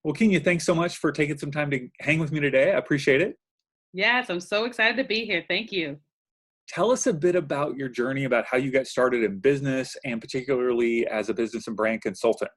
Well, Kenya, thanks so much for taking some time to hang with me today. I appreciate it. Yes, I'm so excited to be here. Thank you. Tell us a bit about your journey, about how you got started in business, and particularly as a business and brand consultant.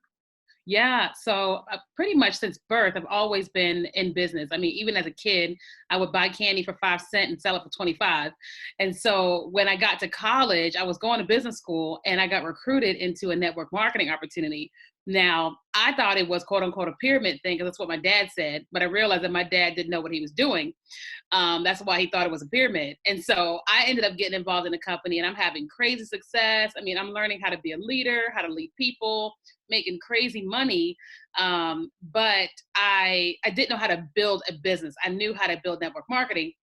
Yeah, so pretty much since birth, I've always been in business. I mean, even as a kid, I would buy candy for 5 cents and sell it for 25. And so when I got to college, I was going to business school and I got recruited into a network marketing opportunity. Now, I thought it was quote unquote a pyramid thing because that's what my dad said, but I realized that my dad didn't know what he was doing. That's why he thought it was a pyramid. And so I ended up getting involved in the company and I'm having crazy success. I mean, I'm learning how to be a leader, how to lead people, making crazy money. But I didn't know how to build a business. I knew how to build network marketing.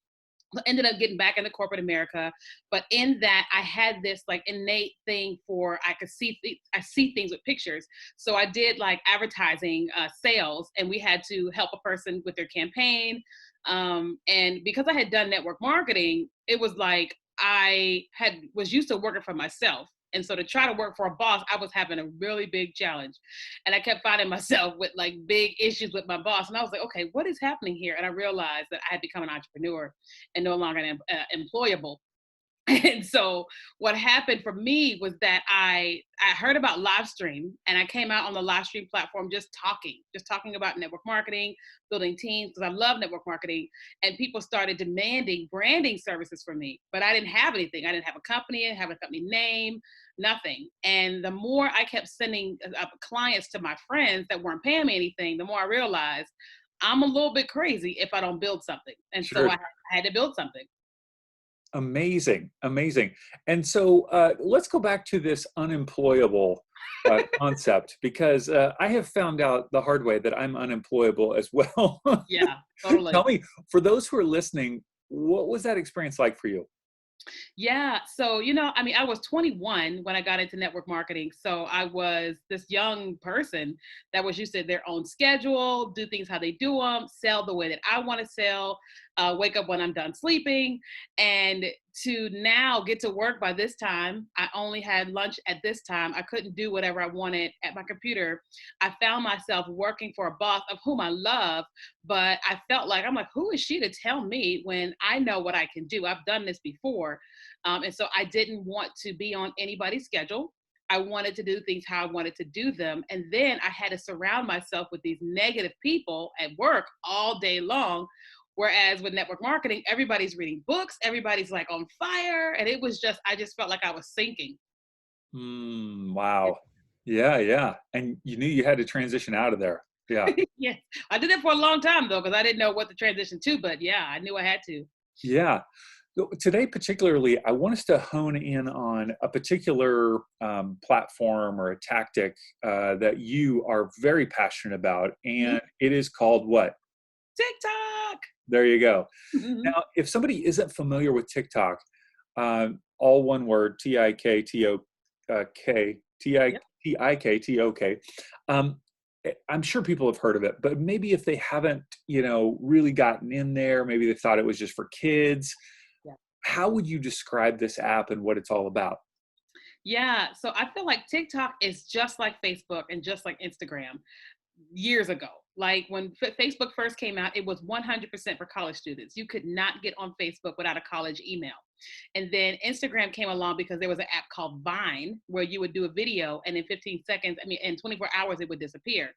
I ended up getting back into corporate America, but in that I had this like innate thing for I see things with pictures. So I did like advertising sales, and we had to help a person with their campaign. And because I had done network marketing, it was like I had was used to working for myself. And so to try to work for a boss, I was having a really big challenge. And I kept finding myself with like big issues with my boss. And I was like, okay, what is happening here? And I realized that I had become an entrepreneur and no longer employable. And so what happened for me was that I heard about live stream and I came out on the live stream platform just talking about network marketing, building teams because I love network marketing, and people started demanding branding services from me, but I didn't have anything. I didn't have a company, I didn't have a company name, nothing. And the more I kept sending clients to my friends that weren't paying me anything, the more I realized I'm a little bit crazy if I don't build something. And so Sure. I had to build something. Amazing. Amazing. And so let's go back to this unemployable concept because I have found out the hard way that I'm unemployable as well. Yeah, totally. Tell me, for those who are listening, what was that experience like for you? Yeah. So, I mean, I was 21 when I got into network marketing. So I was this young person that was used to their own schedule, do things how they do them, sell the way that I want to sell, wake up when I'm done sleeping. And to now get to work by this time, I only had lunch at this time. I couldn't do whatever I wanted at my computer. I found myself working for a boss of whom I love, but I felt like, I'm like, who is she to tell me when I know what I can do? I've done this before. And so I didn't want to be on anybody's schedule. I wanted to do things how I wanted to do them. And then I had to surround myself with these negative people at work all day long. Whereas with network marketing, everybody's reading books, everybody's like on fire. And it was just, I just felt like I was sinking. Wow. Yeah, yeah. And you knew you had to transition out of there. Yeah. Yeah. I did it for a long time though, because I didn't know what to transition to. But yeah, I knew I had to. Yeah. So today, particularly, I want us to hone in on a particular platform or a tactic that you are very passionate about, Mhm. and it is called what? TikTok. There you go. Mhm. Now, if somebody isn't familiar with TikTok, all one word, Yep. TikTok, I'm sure people have heard of it, but maybe if they haven't, really gotten in there, maybe they thought it was just for kids. Yeah. How would you describe this app and what it's all about? Yeah. So I feel like TikTok is just like Facebook and just like Instagram years ago. Like when Facebook first came out, it was 100% for college students. You could not get on Facebook without a college email. And then Instagram came along because there was an app called Vine where you would do a video and in 15 seconds, I mean, in 24 hours, it would disappear.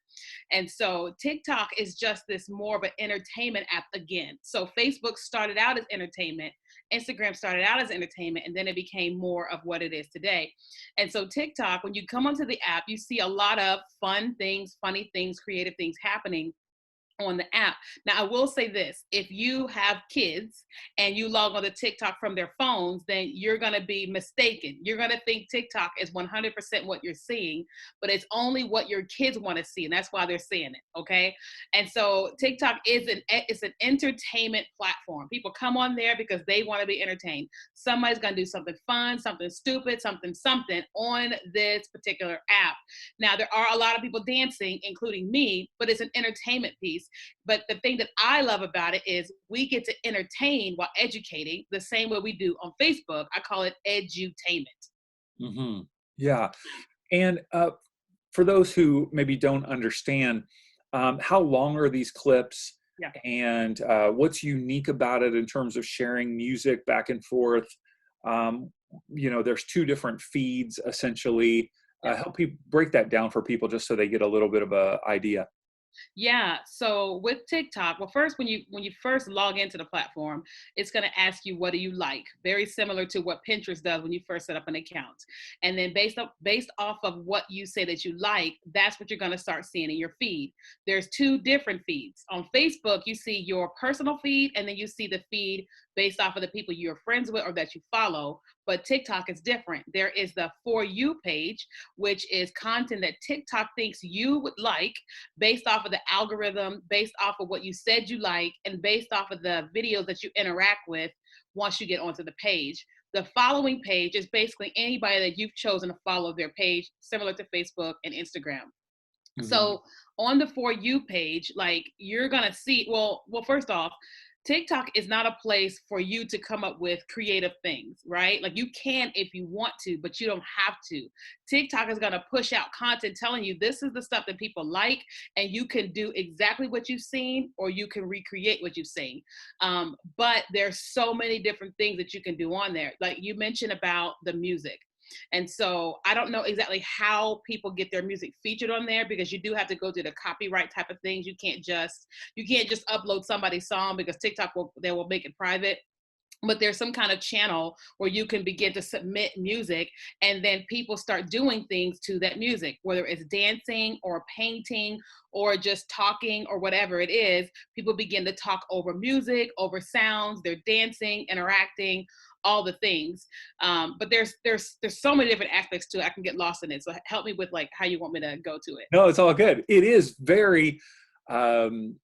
And so TikTok is just this more of an entertainment app again. So Facebook started out as entertainment, Instagram started out as entertainment, and then it became more of what it is today. And so TikTok, when you come onto the app, you see a lot of fun things, funny things, creative things happening on the app. Now, I will say this, if you have kids and you log on to TikTok from their phones, then you're going to be mistaken. You're going to think TikTok is 100% what you're seeing, but it's only what your kids want to see. And that's why they're seeing it. Okay. And so TikTok is it's an entertainment platform. People come on there because they want to be entertained. Somebody's going to do something fun, something stupid, something on this particular app. Now, there are a lot of people dancing, including me, but it's an entertainment piece. But the thing that I love about it is we get to entertain while educating the same way we do on Facebook. I call it edutainment. Yeah. And for those who maybe don't understand, How long are these clips? Yeah. And what's unique about it in terms of sharing music back and forth? Um, there's two different feeds essentially. Yeah. Help people break that down for people just so they get a little bit of a idea. Yeah. So with TikTok, well, first when you first log into the platform, it's going to ask you what do you like, very similar to what Pinterest does when you first set up an account. And then based off of what you say that you like, that's what you're going to start seeing in your feed. There's two different feeds. On Facebook, you see your personal feed, and then you see the feed based off of the people you're friends with or that you follow. But TikTok is different. There is the For You page, which is content that TikTok thinks you would like based off of the algorithm, based off of what you said you like, and based off of the videos that you interact with once you get onto the page. The following page is basically anybody that you've chosen to follow their page, similar to Facebook and Instagram. Mhm. So on the For You page, like you're gonna see, well, first off, TikTok is not a place for you to come up with creative things, right? Like you can if you want to, but you don't have to. TikTok is gonna push out content telling you this is the stuff that people like, and you can do exactly what you've seen, or you can recreate what you've seen. But there's so many different things that you can do on there. Like you mentioned about the music. And so I don't know exactly how people get their music featured on there, because you do have to go through the copyright type of things. You can't just upload somebody's song, because they will make it private. But there's some kind of channel where you can begin to submit music, and then people start doing things to that music, whether it's dancing or painting or just talking or whatever it is. People begin to talk over music, over sounds, they're dancing, interacting, all the things. But there's so many different aspects to it. I can get lost in it. So help me with like how you want me to go to it. No, it's all good. It is very um,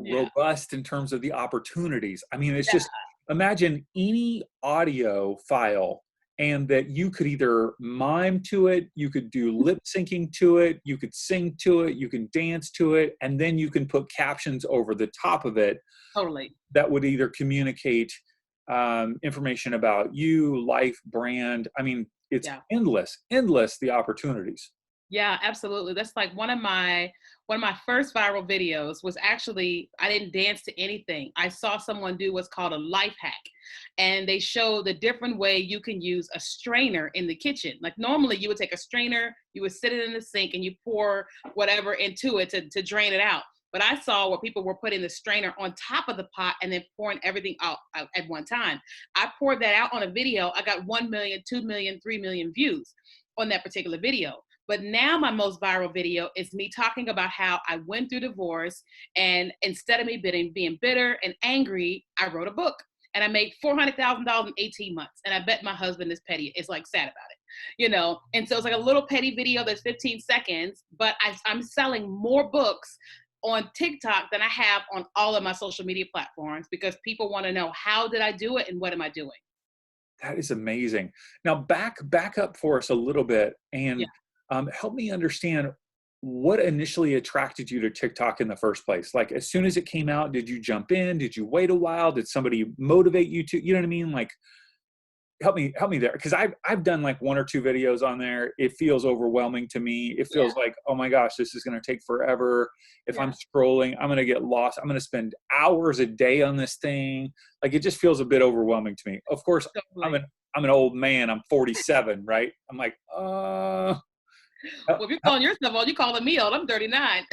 Yeah. robust in terms of the opportunities. I mean, it's just imagine any audio file, and that you could either mime to it, you could do lip syncing to it, you could sing to it, you can dance to it, and then you can put captions over the top of it Totally. that would either communicate information about you, life, brand. I mean, it's Yeah. endless the opportunities. Yeah, absolutely. That's like one of my first viral videos was actually, I didn't dance to anything. I saw someone do what's called a life hack. And they showed the different way you can use a strainer in the kitchen. Like normally you would take a strainer, you would sit it in the sink and you pour whatever into it to drain it out. But I saw where people were putting the strainer on top of the pot and then pouring everything out at one time. I poured that out on a video. I got 1 million, 2 million, 3 million views on that particular video. But now my most viral video is me talking about how I went through divorce, and instead of me being bitter and angry, I wrote a book and I made $400,000 in 18 months. And I bet my husband is petty. It's like sad about it. And so it's like a little petty video that's 15 seconds, but I'm selling more books on TikTok than I have on all of my social media platforms, because people want to know how did I do it and what am I doing? That is amazing. Now back up for us a little bit, Yeah. and help me understand what initially attracted you to TikTok in the first place. Like as soon as it came out, did you jump in? Did you wait a while? Did somebody motivate you to? You know what I mean? Like help me there, because I've done like one or two videos on there. It feels overwhelming to me. It Yeah. feels like, oh my gosh, this is going to take forever. If I'm Yeah. scrolling, I'm going to get lost. I'm going to spend hours a day on this thing. Like it just feels a bit overwhelming to me. Of course, i'm Totally. an I'm an old man. I'm 47, right? I'm like, Well, if you're how- calling yourself old, you calling me old. I'm 39.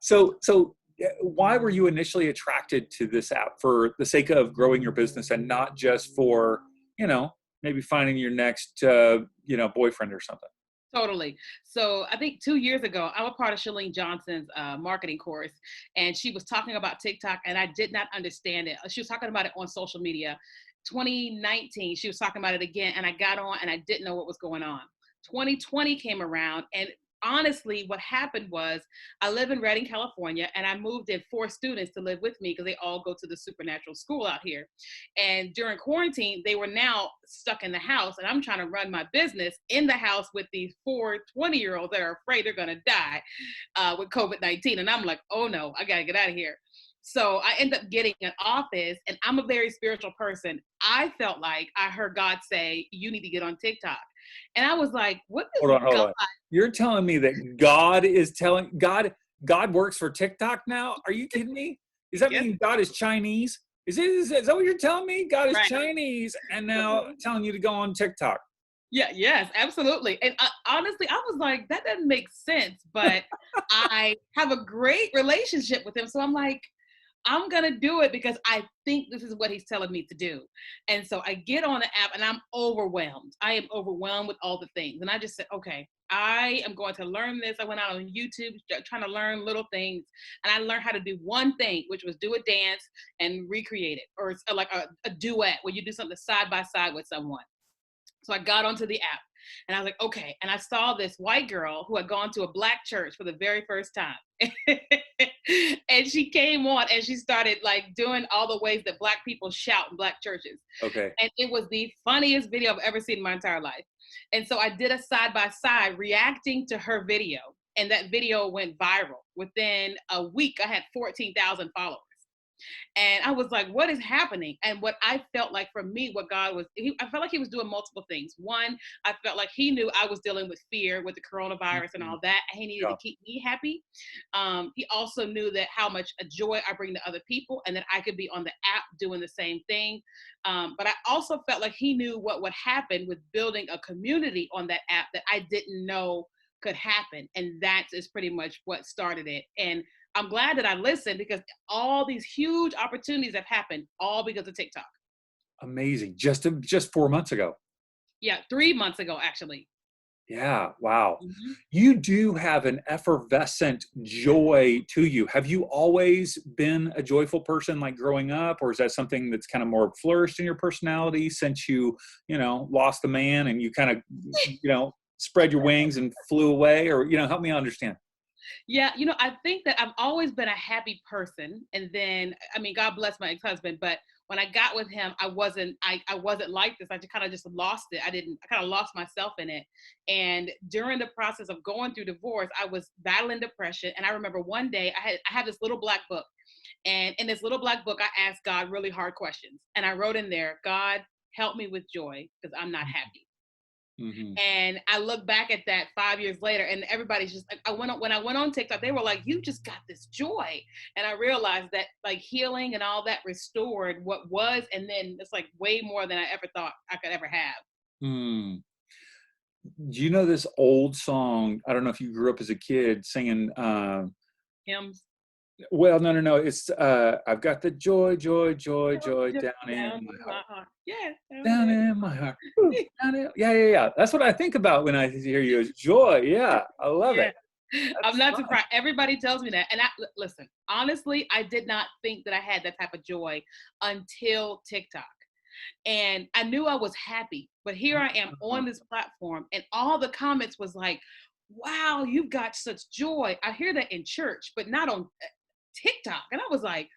so why were you initially attracted to this app? For the sake of growing your business, and not just for, you know, maybe finding your next, boyfriend or something? Totally. So I think 2 years ago, I was part of Shalene Johnson's marketing course, and she was talking about TikTok, and I did not understand it. She was talking about it on social media. 2019, she was talking about it again, and I got on, and I didn't know what was going on. 2020 came around, and honestly, what happened was I live in Redding, California, and I moved in 4 students to live with me because they all go to the supernatural school out here. And during quarantine, they were now stuck in the house, and I'm trying to run my business in the house with these 4 20-year-olds that are afraid they're going to die with COVID-19. And I'm like, oh no, I got to get out of here. So I end up getting an office, and I'm a very spiritual person. I felt like I heard God say, you need to get on TikTok. And I was like, what is Hold on, hold God? on. You're telling me that God is telling God? God works for TikTok now? Are you kidding me? Does that Yes, mean God is Chinese? Is that what you're telling me? God is right. Chinese and now telling you to go on TikTok. Yeah, yes, absolutely. And honestly, I was like, that doesn't make sense. But I have a great relationship with him. So I'm like, I'm going to do it because I think this is what he's telling me to do. And so I get on the app and I'm overwhelmed. I am overwhelmed with all the things. And I just said, okay, I am going to learn this. I went out on YouTube trying to learn little things. And I learned how to do one thing, which was do a dance and recreate it, or it's like a duet where you do something side by side with someone. So I got onto the app and I was like, okay. And I saw this white girl who had gone to a black church for the very first time. And she came on and she started like doing all the ways that black people shout in black churches. Okay. And it was the funniest video I've ever seen in my entire life. And so I did a side by side reacting to her video. And that video went viral. Within a week, I had 14,000 followers. And I was like, what is happening? And what I felt like for me, what God was, I felt like he was doing multiple things. One, I felt like he knew I was dealing with fear with the coronavirus and Mhm. all that. And he needed Yeah. to keep me happy. He also knew that how much joy I bring to other people and that I could be on the app doing the same thing. But I also felt like he knew what would happen with building a community on that app that I didn't know could happen. And that is pretty much what started it. And I'm glad that I listened because all these huge opportunities have happened all because of TikTok. Amazing. Just 4 months ago. Yeah, 3 months ago, actually. Yeah. Wow. Mhm. You do have an effervescent joy to you. Have you always been a joyful person like growing up, or is that something that's kind of more flourished in your personality since you lost a man and you kind of, spread your wings and flew away, or, help me understand. Yeah, I think that I've always been a happy person. And then, I mean, God bless my ex-husband, but when I got with him, I wasn't like this. I just kind of just lost it. I kind of lost myself in it. And during the process of going through divorce, I was battling depression. And I remember one day I had this little black book. And in this little black book, I asked God really hard questions. And I wrote in there, God, help me with joy because I'm not happy. Hmm. And I look back at that 5 years later, and everybody's just like, when I went on TikTok, they were like, "You just got this joy," and I realized that like healing and all that restored what was, and then it's like way more than I ever thought I could ever have. Mm. Do you know this old song? I don't know if you grew up as a kid singing. Hymns, Well, no, no, no. It's I've got the joy, joy, joy, joy just down in down my in heart. my heart. Yeah, down Down there. in my heart. Woo, down in, yeah, yeah, yeah. That's what I think about when I hear you is joy. Yeah, I love Yeah. it. I'm That's not fun. surprised. Everybody tells me that. And listen, honestly, I did not think that I had that type of joy until TikTok. And I knew I was happy, but here I am on this platform and all the comments was like, wow, you've got such joy. I hear that in church, but not on TikTok. And I was like,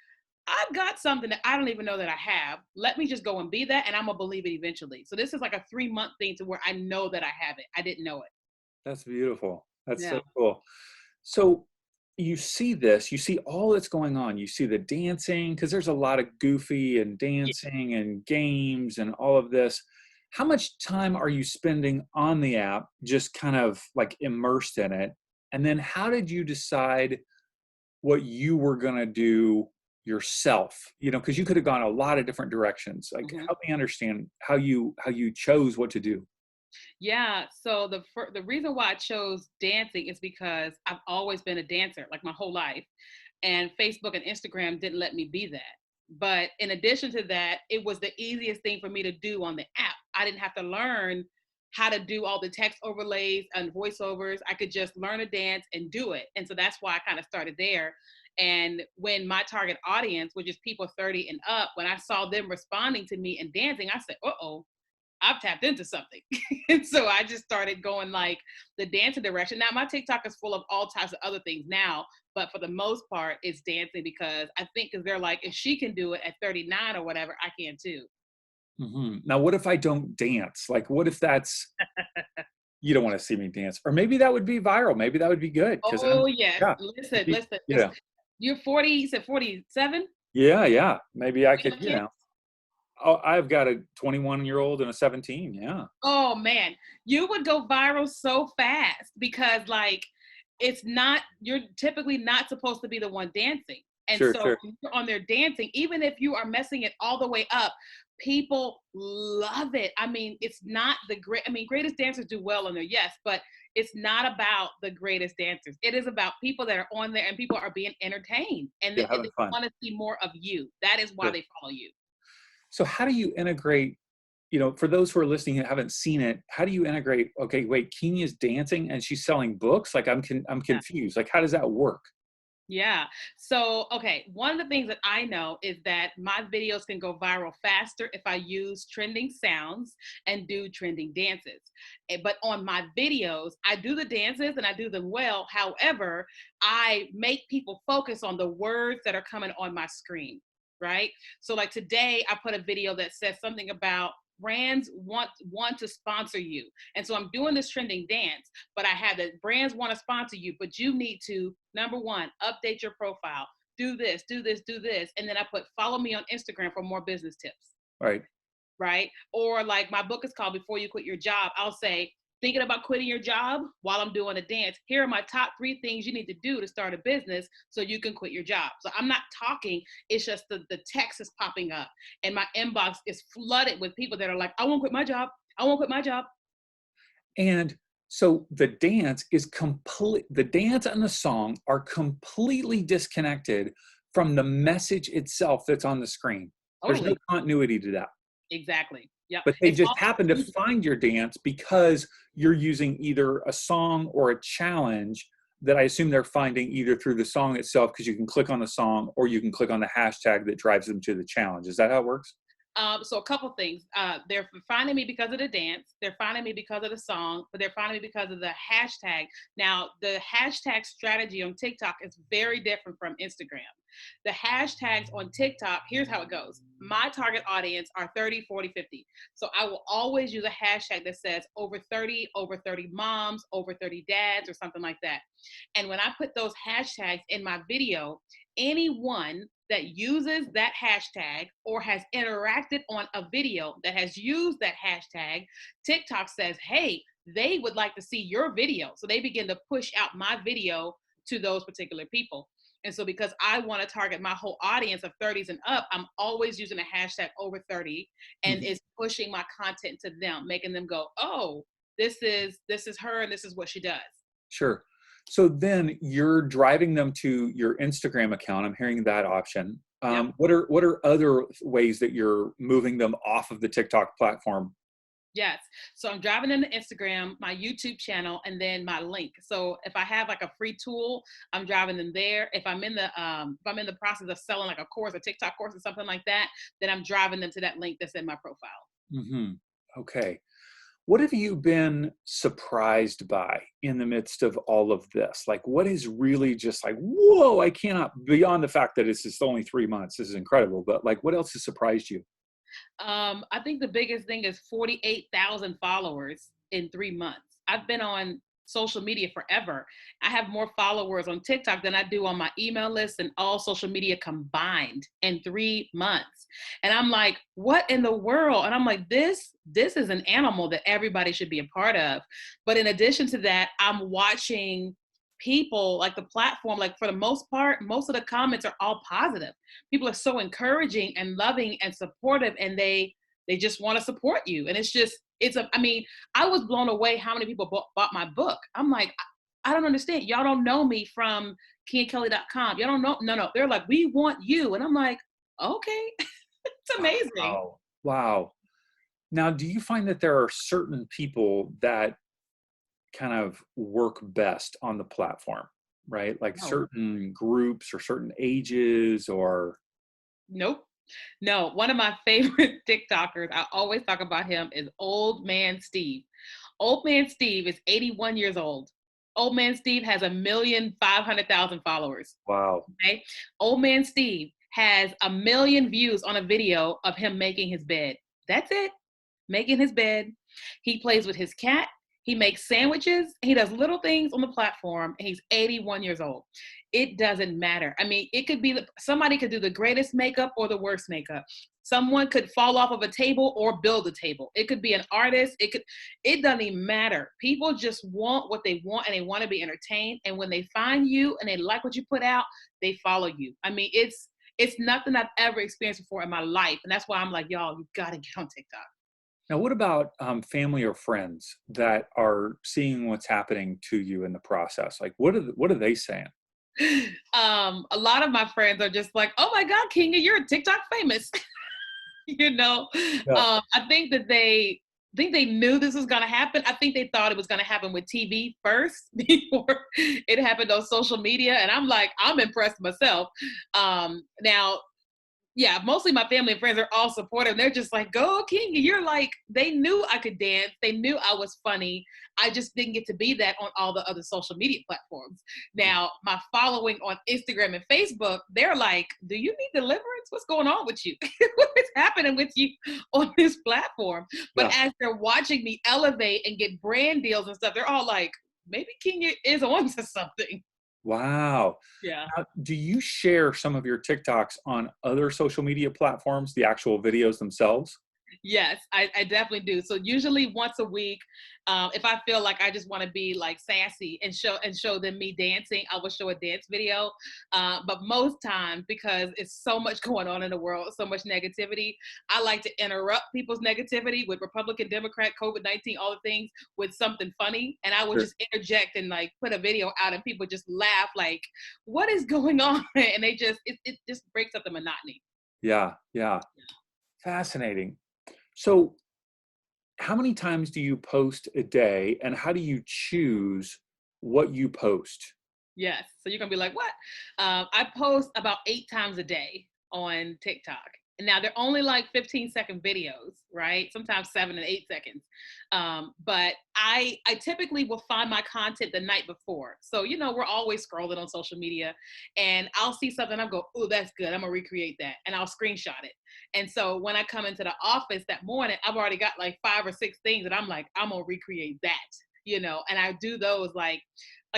I've got something that I don't even know that I have. Let me just go and be that and I'm gonna believe it eventually. So this is like a 3 month thing to where I know that I have it. I didn't know it. That's beautiful. That's Yeah. so cool. So you see this, you see all that's going on. You see the dancing, because there's a lot of goofy and Yeah. dancing and games and all of this. How much time are you spending on the app, just kind of like immersed in it? And then how did you decide what you were going to do yourself? Because you could have gone a lot of different directions. Like, Mhm. help me understand how you chose what to do. Yeah, so the reason why I chose dancing is because I've always been a dancer like my whole life, and Facebook and Instagram didn't let me be that. But in addition to that, it was the easiest thing for me to do on the app. I didn't have to learn how to do all the text overlays and voiceovers. I could just learn a dance and do it. And so that's why I kind of started there. And when my target audience, which is people 30 and up, when I saw them responding to me and dancing, I said, "Uh-oh, I've tapped into something." And so I just started going like the dancing direction. Now my TikTok is full of all types of other things now, but for the most part, it's dancing because I think because they're like, if she can do it at 39 or whatever, I can too. Now, what if I don't dance? Like, what if that's you don't want to see me dance, or maybe that would be viral. Maybe that would be good because Oh yes. yeah, Listen, you, listen. you know, You're 40, you said 47? yeah, yeah. Maybe I You could, have kids? Oh, I've got a 21-year-old and a 17. Yeah. Oh man, you would go viral so fast because like you're typically not supposed to be the one dancing. And Sure, so sure. when you're on there dancing, even if you are messing it all the way up, people love it. I mean, it's not the great, I mean, greatest dancers do well on there, yes, but it's not about the greatest dancers. It is about people that are on there and people are being entertained and Yeah, they having fun. want to see more of you. That is why Sure. they follow you. So how do you integrate, for those who are listening who haven't seen it, how do you integrate, okay, wait, Kenya's dancing and she's selling books? Like I'm confused. Like how does that work? Yeah. So, okay, one of the things that I know is that my videos can go viral faster if I use trending sounds and do trending dances. But on my videos, I do the dances and I do them well. However, I make people focus on the words that are coming on my screen, right? So, like today, I put a video that says something about brands want to sponsor you. And so I'm doing this trending dance, but I had that brands want to sponsor you, but you need to, number one, update your profile, do this, do this, do this. And then I put follow me on Instagram for more business tips, Right. right? Or like my book is called Before You Quit Your Job. I'll say, thinking about quitting your job while I'm doing a dance. Here are my top 3 things you need to do to start a business so you can quit your job. So I'm not talking, it's just the text is popping up and my inbox is flooded with people that are like, I won't quit my job. I won't quit my job. And so the dance and the song are completely disconnected from the message itself that's on the screen. There's no Totally. continuity to that. Exactly. Yep. But they It's just all happen to find your dance because you're using either a song or a challenge that I assume they're finding either through the song itself, because you can click on the song or you can click on the hashtag that drives them to the challenge. Is that how it works? So a couple things. They're finding me because of the dance. They're finding me because of the song, but they're finding me because of the hashtag. Now, the hashtag strategy on TikTok is very different from Instagram. The hashtags on TikTok, here's how it goes. My target audience are 30, 40, 50. So I will always use a hashtag that says over 30 moms, over 30 dads, or something like that. And when I put those hashtags in my video, anyone that uses that hashtag or has interacted on a video that has used that hashtag, TikTok says, hey, they would like to see your video. So they begin to push out my video to those particular people. And so because I want to target my whole audience of 30s and up, I'm always using a hashtag over 30 and Mhm. it's pushing my content to them, making them go, oh, this is her and this is what she does. Sure. So then you're driving them to your Instagram account. I'm hearing that option. Yep. What are other ways that you're moving them off of the TikTok platform? Yes. So I'm driving them to Instagram, my YouTube channel, and then my link. So if I have like a free tool, I'm driving them there. If I'm in the process of selling like a course, a TikTok course or something like that, then I'm driving them to that link that's in my profile. Hmm. Okay. What have you been surprised by in the midst of all of this? Like, what is really just like, whoa, I cannot, beyond the fact that it's just only 3 months, this is incredible, but like, what else has surprised you? I think the biggest thing is 48,000 followers in 3 months. I've been on social media forever. I have more followers on TikTok than I do on my email list and all social media combined in 3 months. And I'm like, what in the world? And I'm like, this is an animal that everybody should be a part of. But in addition to that, I'm watching people like the platform, like for the most part, most of the comments are all positive. People are so encouraging and loving and supportive and they just want to support you. And I mean, I was blown away how many people bought my book. I'm like, I don't understand. Y'all don't know me from KenyaKelly.com. Y'all don't know. No. They're like, we want you. And I'm like, okay, it's amazing. Wow. Wow. Now, do you find that there are certain people that kind of work best on the platform, right? Like No, certain groups or certain ages or, nope. No, one of my favorite TikTokers, I always talk about him, is Old Man Steve. Old Man Steve is 81 years old. Old Man Steve has 1,500,000 followers. wow. Okay. Old Man Steve has 1 million views on a video of him making his bed. That's it. Making his bed. He plays with his cat. He makes sandwiches. He does little things on the platform. And he's 81 years old. It doesn't matter. I mean, it could be somebody could do the greatest makeup or the worst makeup. Someone could fall off of a table or build a table. It could be an artist. It doesn't even matter. People just want what they want and they want to be entertained. And when they find you and they like what you put out, they follow you. I mean, it's nothing I've ever experienced before in my life. And that's why I'm like, y'all, you got to get on TikTok. Now, what about family or friends that are seeing what's happening to you in the process? Like, what are they saying? A lot of my friends are just like, oh my God, Keenya, you're TikTok famous. you know, Yeah. I think that they knew this was going to happen. I think they thought it was going to happen with TV first before it happened on social media. And I'm like, I'm impressed myself. Now, yeah, mostly my family and friends are all supportive. They're just like, go, King. You're like, they knew I could dance. They knew I was funny. I just didn't get to be that on all the other social media platforms. Now, my following on Instagram and Facebook, they're like, do you need deliverance? What's going on with you? What is happening with you on this platform? But Yeah. as they're watching me elevate and get brand deals and stuff, they're all like, maybe King is on to something. Wow. Yeah. Now, do you share some of your TikToks on other social media platforms, the actual videos themselves? Yes, I definitely do. So usually once a week, if I feel like I just want to be like sassy and show them me dancing, I will show a dance video. But most times, because it's so much going on in the world, so much negativity, I like to interrupt people's negativity with Republican, Democrat, COVID-19, all the things with something funny, and I will Sure. just interject and like put a video out, and people just laugh like, "What is going on?" And they just it just breaks up the monotony. Yeah. Yeah. Fascinating. So, how many times do you post a day, and how do you choose what you post? Yes. So you're gonna be like, what? I post about 8 times a day on TikTok. And now they're only like 15-second videos, right? Sometimes 7 and 8 seconds. But I typically will find my content the night before. So we're always scrolling on social media, and I'll see something. I'll go, oh, that's good. I'm gonna recreate that, and I'll screenshot it. And so when I come into the office that morning, I've already got like 5 or 6 things that I'm like, I'm gonna recreate that. And I do those like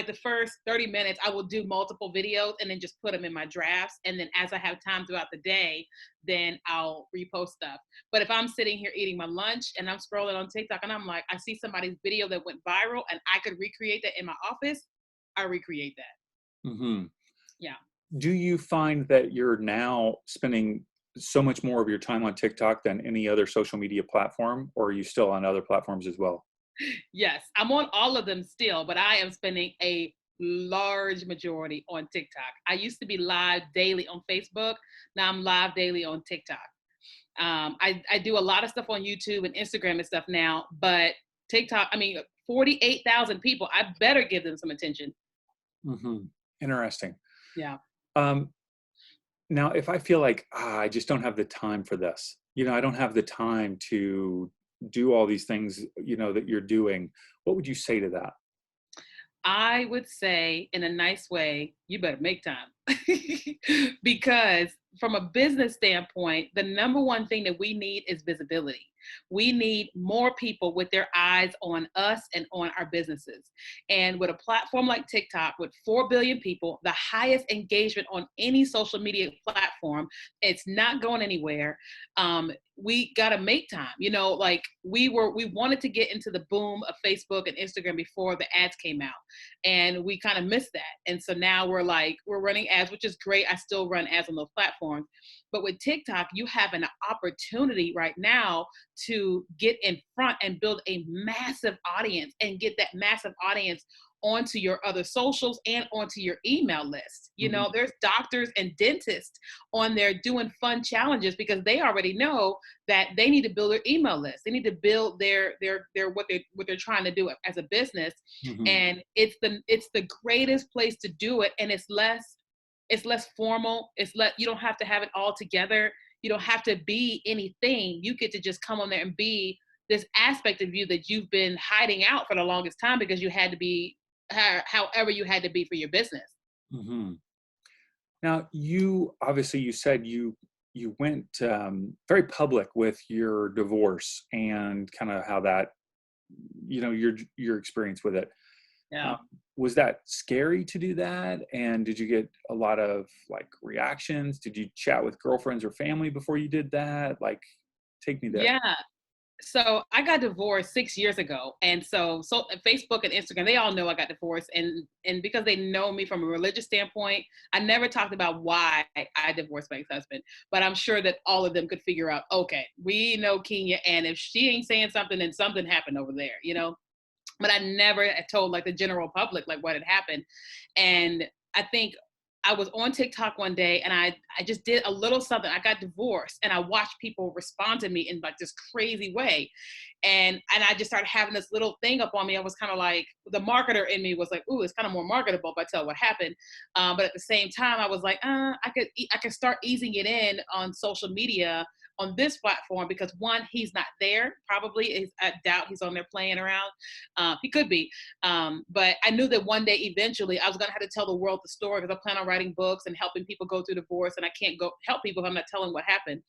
the first 30 minutes, I will do multiple videos and then just put them in my drafts. And then as I have time throughout the day, then I'll repost stuff. But if I'm sitting here eating my lunch and I'm scrolling on TikTok and I'm like, I see somebody's video that went viral and I could recreate that in my office, I recreate that. Hmm. Yeah. Do you find that you're now spending so much more of your time on TikTok than any other social media platform, or are you still on other platforms as well? Yes, I'm on all of them still, but I am spending a large majority on TikTok. I used to be live daily on Facebook. Now I'm live daily on TikTok. I do a lot of stuff on YouTube and Instagram and stuff now, but TikTok, I mean, 48,000 people, I better give them some attention. Hmm. Interesting. Yeah. Um, Now, if I feel like I just don't have the time for this, I don't have the time to do all these things, that you're doing, what would you say to that? I would say, in a nice way, you better make time. Because from a business standpoint, the number one thing that we need is visibility. We need more people with their eyes on us and on our businesses. And with a platform like TikTok, with 4 billion people, the highest engagement on any social media platform, it's not going anywhere. We got to make time. Like we wanted to get into the boom of Facebook and Instagram before the ads came out, and we kind of missed that. And so now we're running ads, which is great. I still run ads on those platforms. But with TikTok, you have an opportunity right now to get in front and build a massive audience and get that massive audience onto your other socials and onto your email list. Mhm. There's doctors and dentists on there doing fun challenges because they already know that they need to build their email list. They need to build their what they're trying to do as a business. Mhm. And it's the greatest place to do it, and it's less formal. You don't have to have it all together. You don't have to be anything. You get to just come on there and be this aspect of you that you've been hiding out for the longest time because you had to be however you had to be for your business. Mhm. Now, you said you went very public with your divorce and kind of how that, your experience with it. Yeah. Um, was that scary to do that? And did you get a lot of like reactions? Did you chat with girlfriends or family before you did that? Like, take me there. Yeah. So I got divorced 6 years ago, and so Facebook and Instagram, they all know I got divorced, and because they know me from a religious standpoint, I never talked about why I divorced my ex-husband, but I'm sure that all of them could figure out, okay, we know Keenya, and if she ain't saying something, then something happened over there, you know. But I never told like the general public like what had happened, and I think I was on TikTok one day and I just did a little something. I got divorced and I watched people respond to me in like this crazy way. And I just started having this little thing up on me. I was kind of like, the marketer in me was like, ooh, it's kind of more marketable if I tell what happened. But at the same time, I was like, I could start easing it in on social media on this platform, because one, he's not there. Probably, I doubt he's on there playing around. He could be, but I knew that one day, eventually, I was going to have to tell the world the story, because I plan on writing books and helping people go through divorce, and I can't go help people if I'm not telling what happened.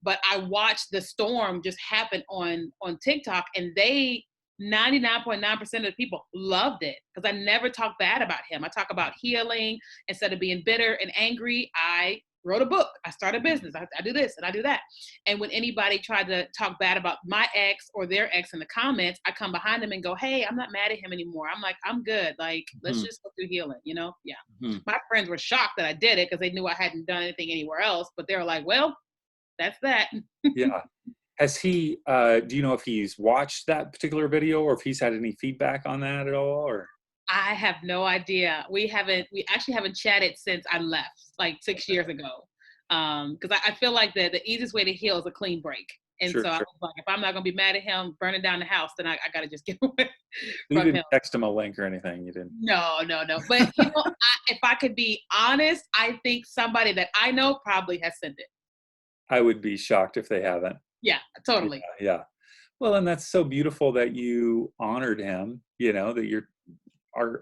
But I watched the storm just happen on TikTok, and they 99.9% of the people loved it, because I never talk bad about him. I talk about healing instead of being bitter and angry. I wrote a book. I started a business. I do this and I do that. And when anybody tried to talk bad about my ex or their ex in the comments, I come behind them and go, hey, I'm not mad at him anymore. I'm like, I'm good. Like, let's Mhm, just go through healing, you know? Yeah. mhm. My friends were shocked that I did it, because they knew I hadn't done anything anywhere else, but they were like, well, that's that. Yeah. Has he, do you know if he's watched that particular video or if he's had any feedback on that at all? Or, I have no idea. We actually haven't chatted since I left, like 6 years ago. Because I feel like the easiest way to heal is a clean break. And sure, so I sure. was like, if I'm not gonna be mad at him burning down the house, then I gotta just get away You from didn't him. text him a link or anything. You didn't. No, no, no. But you know, if I could be honest, I think somebody that I know probably has sent it. I would be shocked if they haven't. Yeah, Yeah, totally. yeah. Well, and that's so beautiful that you honored him, you know, that you're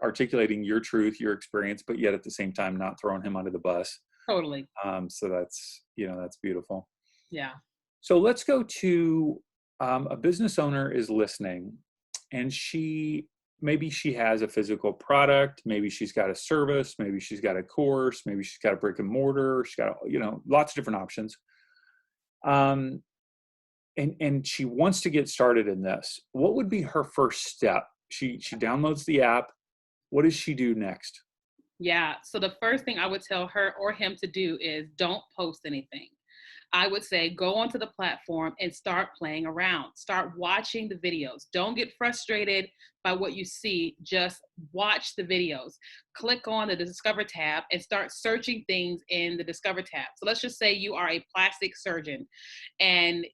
articulating your truth, your experience, but yet at the same time not throwing him under the bus. Totally. So that's, you know, that's beautiful. Yeah. So let's go to a business owner is listening, and maybe she has a physical product, maybe she's got a service, maybe she's got a course, maybe she's got a brick and mortar, she's got, you know, lots of different options. Um, and she wants to get started in this. What would be her first step? She downloads the app. What does she do next? Yeah. So the first thing I would tell her or him to do is don't post anything. I would say go onto the platform and start playing around. Start watching the videos. Don't get frustrated by what you see. Just watch the videos. Click on the Discover tab and start searching things in the Discover tab. So let's just say you are a plastic surgeon, and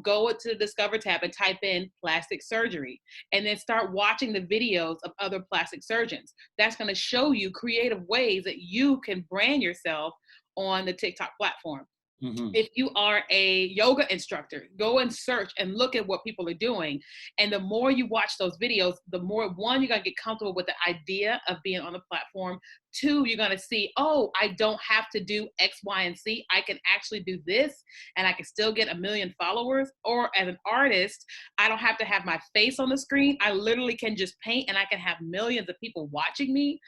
go to the Discover tab and type in plastic surgery, and then start watching the videos of other plastic surgeons. That's going to show you creative ways that you can brand yourself on the TikTok platform. Hmm. If you are a yoga instructor, go and search and look at what people are doing. And the more you watch those videos, the more, one, you're going to get comfortable with the idea of being on the platform. Two, you're going to see, oh, I don't have to do X, Y, and Z. I can actually do this and I can still get 1 million followers. Or as an artist, I don't have to have my face on the screen. I literally can just paint and I can have millions of people watching me.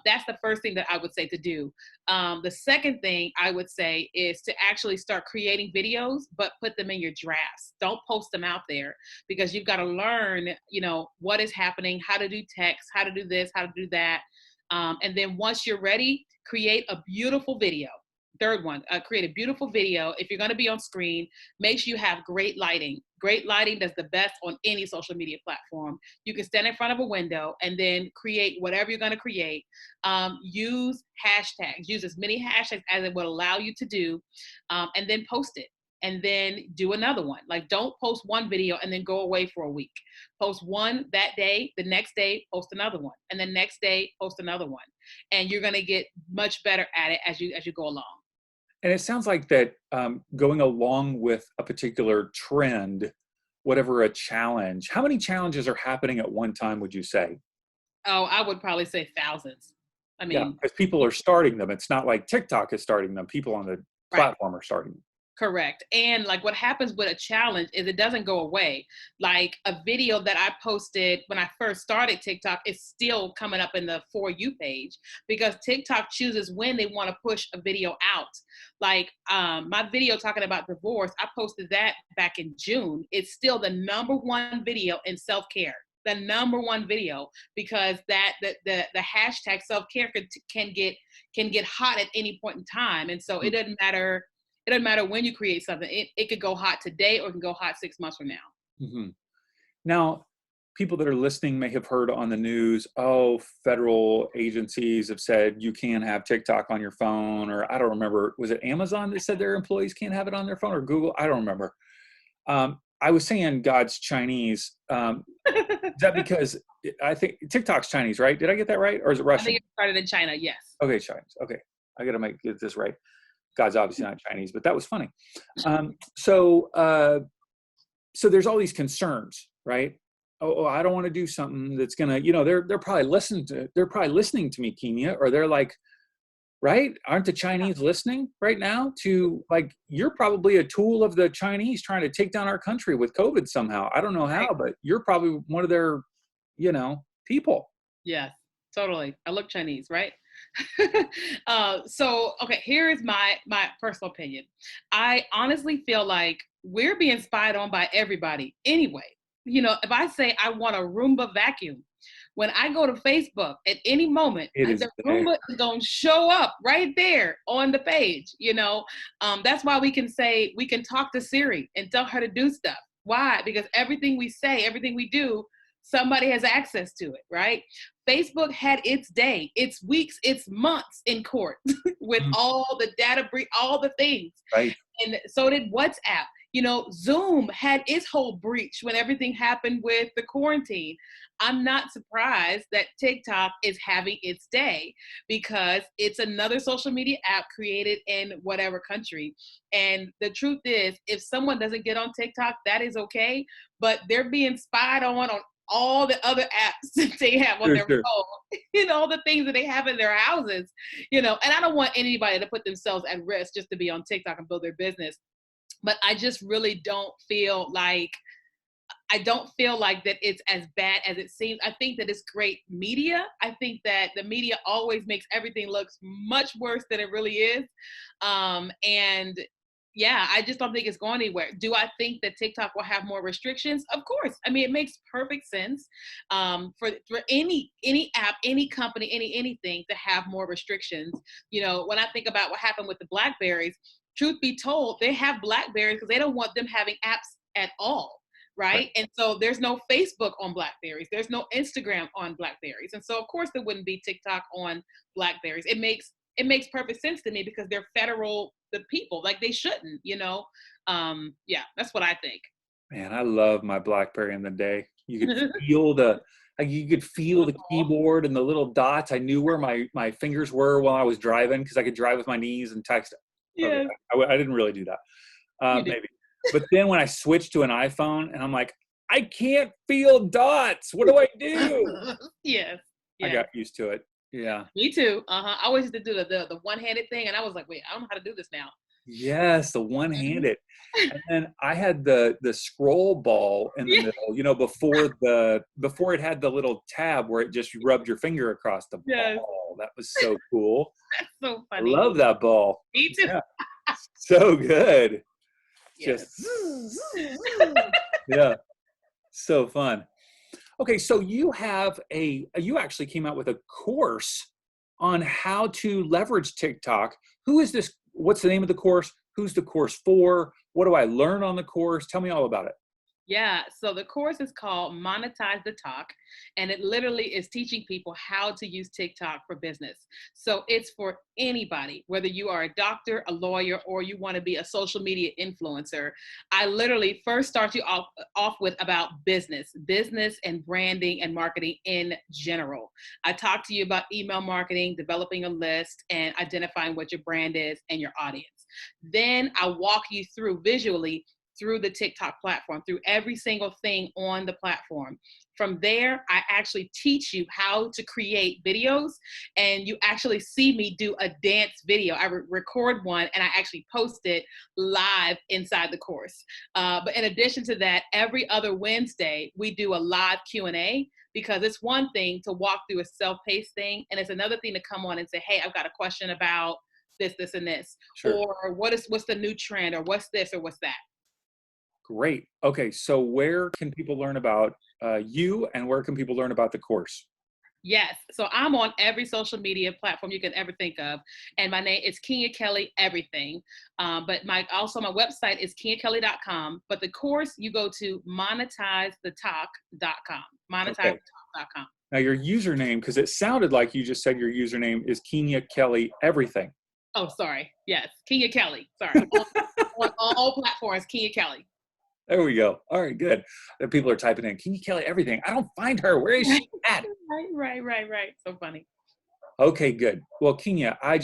That's the first thing that I would say to do. The second thing I would say is to actually start creating videos, but put them in your drafts. Don't post them out there, because you've got to learn, what is happening, how to do text, how to do this, how to do that. And then once you're ready, create a beautiful video. Third one, create a beautiful video. If you're going to be on screen, make sure you have great lighting. Great lighting does the best on any social media platform. You can stand in front of a window and then create whatever you're going to create. Use hashtags. Use as many hashtags as it will allow you to do, and then post it. And then do another one. Like, don't post one video and then go away for a week. Post one that day, the next day, post another one, and the next day, post another one. And you're gonna get much better at it as you go along. And it sounds like that going along with a particular trend, whatever a challenge, how many challenges are happening at one time, would you say? Oh, I would probably say thousands. I Yeah, mean, because people are starting them. It's not like TikTok is starting them. People on the right. platform are starting them. Correct. And like what happens with a challenge is it doesn't go away. Like a video that I posted when I first started TikTok is still coming up in the For You page because TikTok chooses when they want to push a video out. Like my video talking about divorce, I posted that back in June. It's still the number one video in self-care. The number one video because the hashtag self-care can get hot at any point in time. And so it doesn't matter when you create something. It could go hot today or it can go hot 6 months from now. Hmm. Now, people that are listening may have heard on the news, oh, federal agencies have said you can't have TikTok on your phone, or I don't remember, was it Amazon that said their employees can't have it on their phone, or Google? I don't remember. I was saying God's Chinese. Is that because I think TikTok's Chinese, right? Did I get that right? Or is it I Russian? think it started in China, yes. Okay, Chinese. Okay. I got to get this right. God's obviously not Chinese, but that was funny. So there's all these concerns, right? Oh, I don't want to do something that's gonna, they're probably listening to me, Keenya, or they're like, right? Aren't the Chinese listening right now to, like, you're probably a tool of the Chinese trying to take down our country with COVID somehow. I don't know how, but you're probably one of their, people. Yes, totally. I look Chinese, right? So okay, here is my personal opinion. I honestly feel like we're being spied on by everybody anyway. If I say I want a Roomba vacuum, when I go to Facebook at any moment, It is the there. Roomba is going to show up right there on the page. That's why we can talk to Siri and tell her to do stuff. Why? Because everything we say, everything we do, somebody has access to it, right? Facebook had its day, its weeks, its months in court with Mm, all the data breach, all the things. right. And so did WhatsApp. Zoom had its whole breach when everything happened with the quarantine. I'm not surprised that TikTok is having its day because it's another social media app created in whatever country. And the truth is, if someone doesn't get on TikTok, that is okay. But they're being spied on all the other apps that they have on their Sure. phone, all the things that they have in their houses, and I don't want anybody to put themselves at risk just to be on TikTok and build their business. But I just really don't feel like that it's as bad as it seems. I think that it's great media. I think that the media always makes everything look much worse than it really is. And yeah, I just don't think it's going anywhere. Do I think that TikTok will have more restrictions? Of course. I mean, it makes perfect sense for any app, any company, anything to have more restrictions. When I think about what happened with the Blackberries, truth be told, they have Blackberries because they don't want them having apps at all. Right. And so there's no Facebook on Blackberries. There's no Instagram on Blackberries. And so of course there wouldn't be TikTok on Blackberries. It makes perfect sense to me because they're the people, like they shouldn't, yeah, that's what I think. Man, I love my BlackBerry in the day. You could feel the keyboard and the little dots. I knew where my fingers were while I was driving because I could drive with my knees and text. Okay, Yes, I didn't really do that. you do. Maybe. But then when I switched to an iPhone and I'm like, I can't feel dots. What do I do? Yes. I Yes. got used to it. Yeah. Me too. I always used to do the one-handed thing, and I was like, wait, I don't know how to do this now. Yes, the Mhm. one-handed. And then I had the scroll ball in the Yeah. middle, before it had the little tab where it just rubbed your finger across the Yes. ball. That was so cool. That's so I funny. love that ball. Me too. Yeah, so good. Yes. Just yeah, so fun. Okay, so you actually came out with a course on how to leverage TikTok. Who is this? What's the name of the course? Who's the course for? What do I learn on the course? Tell me all about it. Yeah, so the course is called Monetize the Talk, and it literally is teaching people how to use TikTok for business. So it's for anybody, whether you are a doctor, a lawyer, or you want to be a social media influencer. I literally first start you off with about business and branding and marketing in general. I talk to you about email marketing, developing a list, and identifying what your brand is and your audience. Then I walk you through visually through the TikTok platform, through every single thing on the platform. From there, I actually teach you how to create videos, and you actually see me do a dance video. I record one and I actually post it live inside the course. But in addition to that, every other Wednesday, we do a live Q&A, because it's one thing to walk through a self-paced thing, and it's another thing to come on and say, hey, I've got a question about this, this, and this, Sure. or what's the new trend, or what's this, or what's that. Great. Okay. So where can people learn about you, and where can people learn about the course? Yes. So I'm on every social media platform you can ever think of. And my name is Keenya Kelly, everything. But also my website is KenyaKelly.com. But the course, you go to monetizethetalk.com. Okay. Monetizethetalk.com. Now your username, because it sounded like you just said your username is Keenya Kelly everything. Oh, sorry. Yes. Keenya Kelly. Sorry. On all platforms, Keenya Kelly. There we go. All right, good. And people are typing in Keenya Kelly everything. I don't find her. Where is she at? Right. So funny. Okay, good. Well, Keenya, I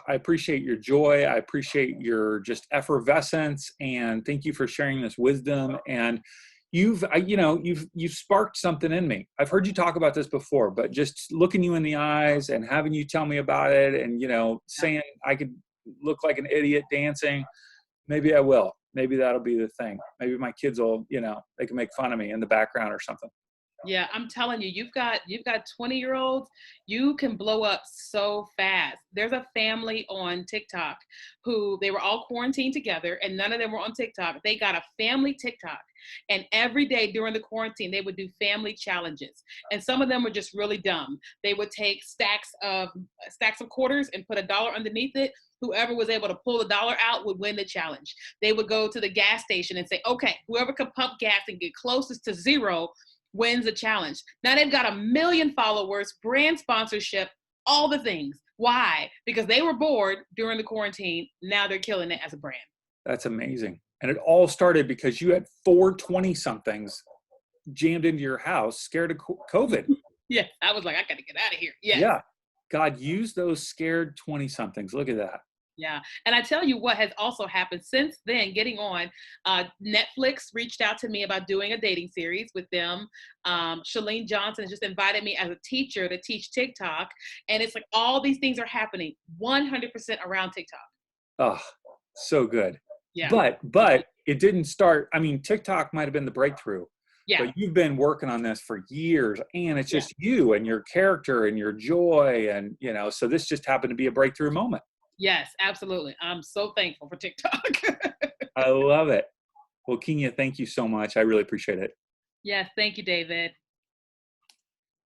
appreciate your joy. I appreciate your just effervescence, and thank you for sharing this wisdom. And you've sparked something in me. I've heard you talk about this before, but just looking you in the eyes and having you tell me about it, and saying I could look like an idiot dancing. Maybe I will. Maybe that'll be the thing. Maybe my kids will, they can make fun of me in the background or something. Yeah, I'm telling you, you've got 20-year-olds, you can blow up so fast. There's a family on TikTok who they were all quarantined together, and none of them were on TikTok. They got a family TikTok, and every day during the quarantine, they would do family challenges. And some of them were just really dumb. They would take stacks of quarters and put $1 underneath it. Whoever was able to pull the dollar out would win the challenge. They would go to the gas station and say, okay, whoever can pump gas and get closest to zero wins the challenge. Now they've got 1 million followers, brand sponsorship, all the things. Why? Because they were bored during the quarantine. Now they're killing it as a brand. That's amazing. And it all started because you had 420-somethings jammed into your house, scared of COVID. Yeah, I was like, I got to get out of here. Yes. Yeah. God, use those scared 20-somethings. Look at that. Yeah. And I tell you what has also happened since then, getting on, Netflix reached out to me about doing a dating series with them. Shalene Johnson just invited me as a teacher to teach TikTok. And it's like all these things are happening 100% around TikTok. Oh, so good. Yeah. But it didn't start. I mean, TikTok might have been the breakthrough. Yeah. But you've been working on this for years, and it's just you and your character and your joy. And, so this just happened to be a breakthrough moment. Yes, absolutely. I'm so thankful for TikTok. I love it. Well, Keenya, thank you so much. I really appreciate it. Yes, thank you, David.